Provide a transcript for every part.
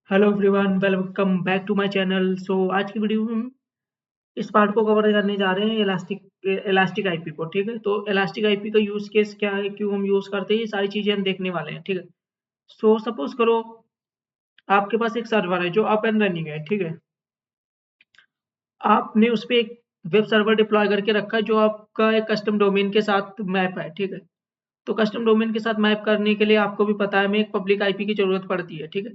Hello everyone, welcome back to my channel. आज की video में हम इस पार्ट को कवर करने जा रहे हैं इलास्टिक आईपी को। ठीक है, तो इलास्टिक आईपी का यूज केस क्या है, क्यों हम यूज करते हैं, ये सारी चीजें हम देखने वाले हैं। ठीक है, सपोज करो आपके पास एक सर्वर है जो अप एंड रनिंग है। ठीक है, आपने उस पे एक वेब सर्वर डिप्लॉय करके रखा है जो आपका एक कस्टम डोमेन के साथ मैप है। ठीक है, तो कस्टम डोमेन के साथ मैप करने के लिए आपको भी पता है हमें एक पब्लिक आईपी की ज़रूरत पड़ती है। ठीक है,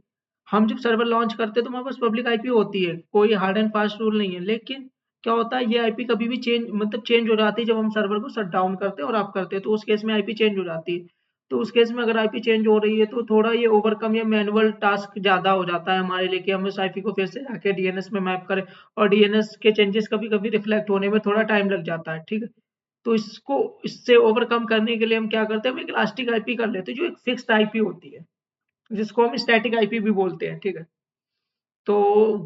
हम जब सर्वर लॉन्च करते हैं तो हमारे पास पब्लिक आईपी होती है, कोई हार्ड एंड फास्ट रूल नहीं है। लेकिन क्या होता है, ये आईपी कभी भी चेंज हो जाती है जब हम सर्वर को शट डाउन करते हैं और आप करते हैं, तो उस केस में आईपी चेंज हो जाती है। तो उस केस में अगर आईपी चेंज हो रही है तो थोड़ा ये ओवरकम या मैनुअल टास्क ज़्यादा हो जाता है हमारे लिए कि हम उस आईपी को फिर से जाके डीएनएस में मैप करें, और डीएनएस के चेंजेस कभी कभी रिफ्लेक्ट होने में थोड़ा टाइम लग जाता है। ठीक है, तो इससे ओवरकम करने के लिए हम क्या करते हैं, हम एक इलास्टिक आईपी कर लेते हैं जो एक फिक्स्ड आईपी होती है, जिसको हम स्टैटिक आईपी भी बोलते हैं। ठीक है, तो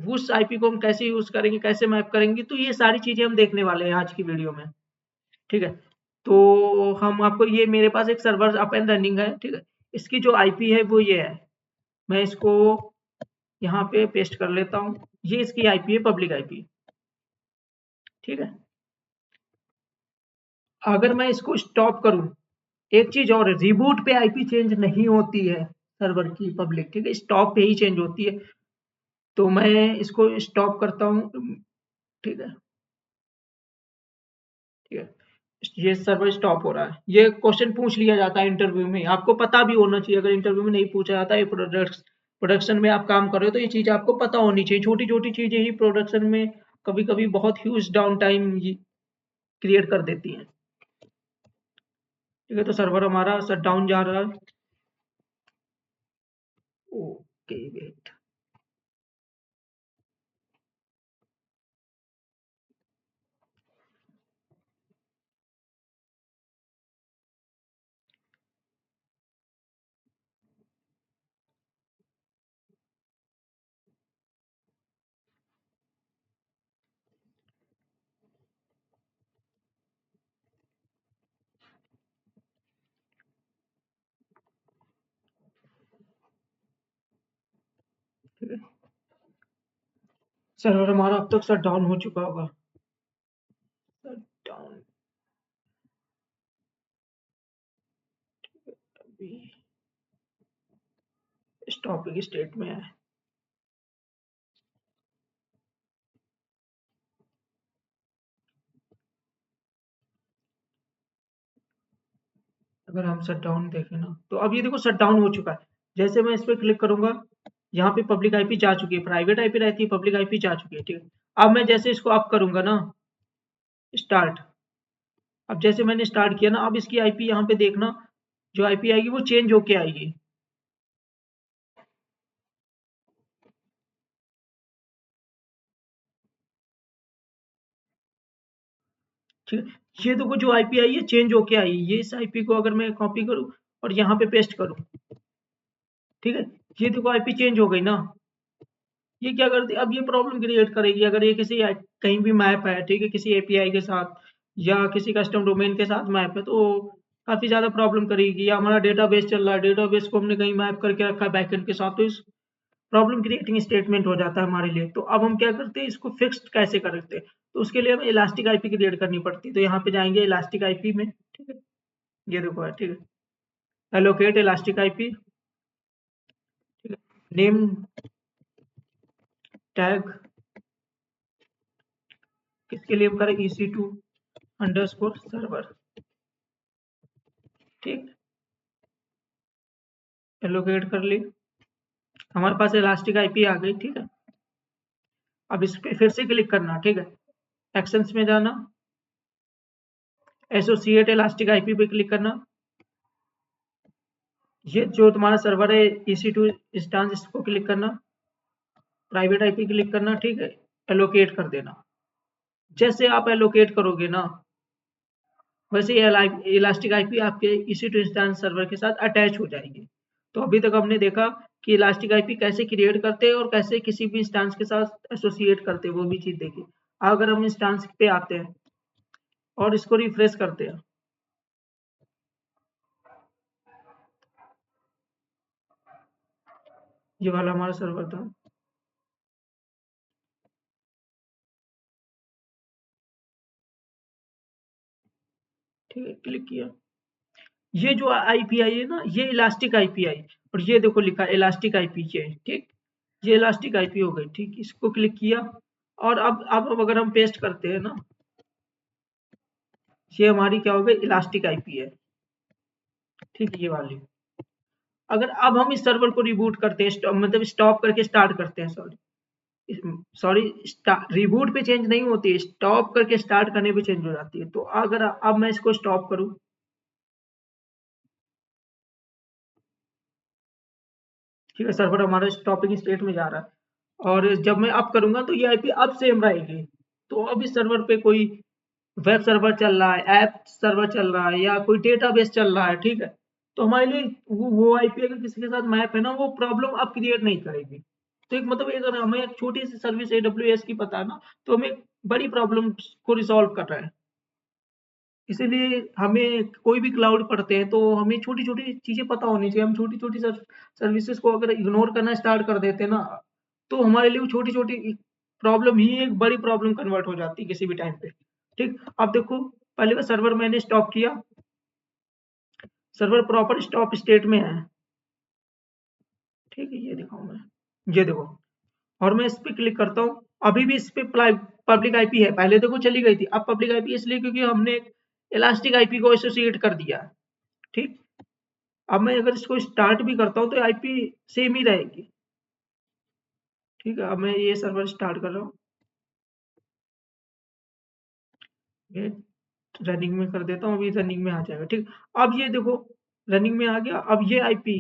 उस आईपी को हम कैसे यूज करेंगे, कैसे मैप करेंगे, तो ये सारी चीजें हम देखने वाले हैं आज की वीडियो में। ठीक है, तो हम आपको, ये मेरे पास एक सर्वर अप एंड रनिंग है। ठीक है, इसकी जो आईपी है वो ये है, मैं इसको यहाँ पे पेस्ट कर लेता हूँ। ये इसकी आईपी है, पब्लिक आईपी। ठीक है, अगर मैं इसको स्टॉप करूँ, एक चीज और है, रिबूट पे आईपी चेंज नहीं होती है सर्वर की पब्लिक। ठीक है, स्टॉप पे ही चेंज होती है। तो मैं इसको स्टॉप करता हूँ। ठीक है, ठीक है, ये सर्वर स्टॉप हो रहा है। ये क्वेश्चन पूछ लिया जाता है इंटरव्यू में, आपको पता भी होना चाहिए। अगर इंटरव्यू में नहीं पूछा जाता, ये प्रोडक्शन में आप काम कर रहे हो तो ये चीज आपको पता होनी चाहिए। छोटी छोटी चीजें ही प्रोडक्शन में कभी कभी बहुत ह्यूज डाउन टाइम क्रिएट कर देती हैं। ठीक है, तो सर्वर हमारा शट डाउन जा रहा है। Okay, wait. सर्वर हमारा अब तक शट डाउन हो चुका होगा। शट डाउन अभी स्टॉपिंग स्टेट में है। अगर हम शट डाउन देखें ना, तो अब ये देखो शट डाउन हो चुका है। जैसे मैं इस पे क्लिक करूंगा, यहाँ पे पब्लिक आईपी जा चुकी है, प्राइवेट आईपी रहती है, पब्लिक आईपी जा चुकी है। ठीक है, अब मैं जैसे इसको अप करूंगा ना, स्टार्ट, अब जैसे मैंने स्टार्ट किया ना, अब इसकी आईपी यहाँ पे देखना, जो आईपी आएगी वो चेंज होके आएगी। ठीक है, ये देखो जो आईपी आई है चेंज होके आई है। ये इस आईपी को अगर मैं कॉपी करूँ और यहाँ पे पेस्ट करूँ, ठीक है, ये देखो आईपी चेंज हो गई ना। ये क्या करती है, अब ये प्रॉब्लम क्रिएट करेगी अगर ये कहीं भी मैप है। ठीक है, किसी एपीआई के साथ या किसी कस्टम डोमेन के साथ मैप है, तो काफी ज्यादा प्रॉब्लम करेगी। या हमारा डेटाबेस चल रहा है, डेटाबेस को हमने कहीं मैप करके रखा है बैकएंड के साथ, तो इस प्रॉब्लम क्रिएटिंग स्टेटमेंट हो जाता है हमारे लिए। तो अब हम क्या करते हैं, इसको फिक्स्ड कैसे करते हैं, तो उसके लिए हमें इलास्टिक आईपी क्रिएट करनी पड़ती है। तो यहाँ पे जाएंगे इलास्टिक आईपी में। ठीक है, ये देखो है। ठीक है, एलोकेट इलास्टिक आईपी। ठीक है, नेम टैग किसके लिए हम करें, EC2 अंडरस्कोर सर्वर। ठीक, एलोकेट कर ली, हमारे पास इलास्टिक आईपी आ गई। ठीक है, अब इस पे फिर से क्लिक करना। ठीक है, एक्शंस में जाना, एसोसिएट इलास्टिक आईपी पे क्लिक करना। ये जो तुम्हारा सर्वर है EC2 इंस्टेंस, इसको क्लिक करना, प्राइवेट आईपी क्लिक करना। ठीक है, एलोकेट कर देना। जैसे आप एलोकेट करोगे ना, वैसे ये इलास्टिक आईपी आपके EC2 इंस्टेंस सर्वर के साथ अटैच हो जाएगी। तो अभी तक हमने देखा कि इलास्टिक आईपी कैसे क्रिएट करते हैं और कैसे किसी भी इंस्टेंस के साथ एसोसिएट करते हैं, वो भी चीज देखी। अगर हम इंस्टेंस पे आते हैं और इसको रिफ्रेश करते हैं, ये वाला हमारा सर्वर था। ठीक है, क्लिक किया। ये जो आईपीआई है ना, ये इलास्टिक आईपीआई, और ये देखो लिखा है इलास्टिक आईपी है, ठीक। ये इलास्टिक आईपी हो गई, ठीक। इसको क्लिक किया, और अब अगर हम पेस्ट करते हैं ना, ये हमारी क्या हो गई, इलास्टिक आईपी है, ठीक है, ये वाली। अगर अब हम इस सर्वर को रिबूट करते हैं, मतलब स्टॉप करके स्टार्ट करते हैं, सॉरी, रिबूट पे चेंज नहीं होती है, स्टॉप करके स्टार्ट करने पे चेंज हो जाती है। तो अगर अब मैं इसको स्टॉप करूं, ठीक है, सर्वर हमारा स्टॉपिंग स्टेट में जा रहा है, और जब मैं अप करूंगा तो ये आईपी अब सेम रहेगी। तो अब इस सर्वर पे कोई वेब सर्वर चल रहा है, ऐप सर्वर चल रहा है, या कोई डेटाबेस चल रहा है, ठीक है, तो हमारे लिए वो आईपी अगर किसी के साथ मैप है ना, वो प्रॉब्लम अब क्रिएट नहीं करेगी। तो एक मतलब अगर हमें एक छोटी सी सर्विस एडब्ल्यूएस की पता है ना, तो हमें बड़ी प्रॉब्लम को रिसॉल्व कर रहा है। इसीलिए हमें कोई भी क्लाउड पढ़ते हैं तो हमें छोटी-छोटी चीज़ें पता होनी चाहिए। हम छोटी-छोटी सर्विसेज़ को अगर इग्नोर करना स्टार्ट कर देते हैं ना, तो हमारे लिए वो छोटी-छोटी प्रॉब्लम ही एक बड़ी प्रॉब्लम कन्वर्ट हो जाती है किसी भी टाइम पे। ठीक? अब देखो, पहले का सर्वर मैंने स्टॉप किया, सर्वर प्रॉपर स्टॉप स्टेट में है। ठीक है? ये दिखाऊँ मैं। ये देखो, और मैं इस पे क्लिक करता हूँ, अभी भी इस पे पब्लिक आईपी है। पहले देखो चली गई थी, अब पब्लिक आईपी इसलिए क्योंकि हमने इलास्टिक आईपी को एसोसिएट कर दिया। ठीक? अब मैं अगर इसको स्टार्ट भी करता हूँ तो आईपी सेम ही रहेगी। ठीक है, अब मैं ये सर्वर स्टार्ट कर रहा हूँ, ये रनिंग में कर देता हूँ, अभी रनिंग में आ जाएगा। ठीक, अब ये देखो रनिंग में आ गया। अब ये आईपी,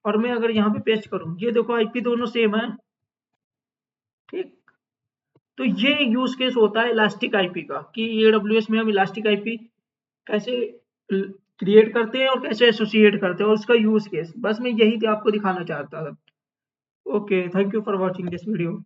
और मैं अगर यहाँ पे पेस्ट करूँ, ये देखो आईपी दोनों सेम है। ठीक, तो ये यूज केस होता है इलास्टिक आईपी का, कि एडब्ल्यूएस में हम इलास्टिक आईपी कैसे क्रिएट करते हैं और कैसे एसोसिएट करते हैं, और उसका यूज केस बस मैं यही आपको दिखाना चाहता था। Okay, thank you for watching this video.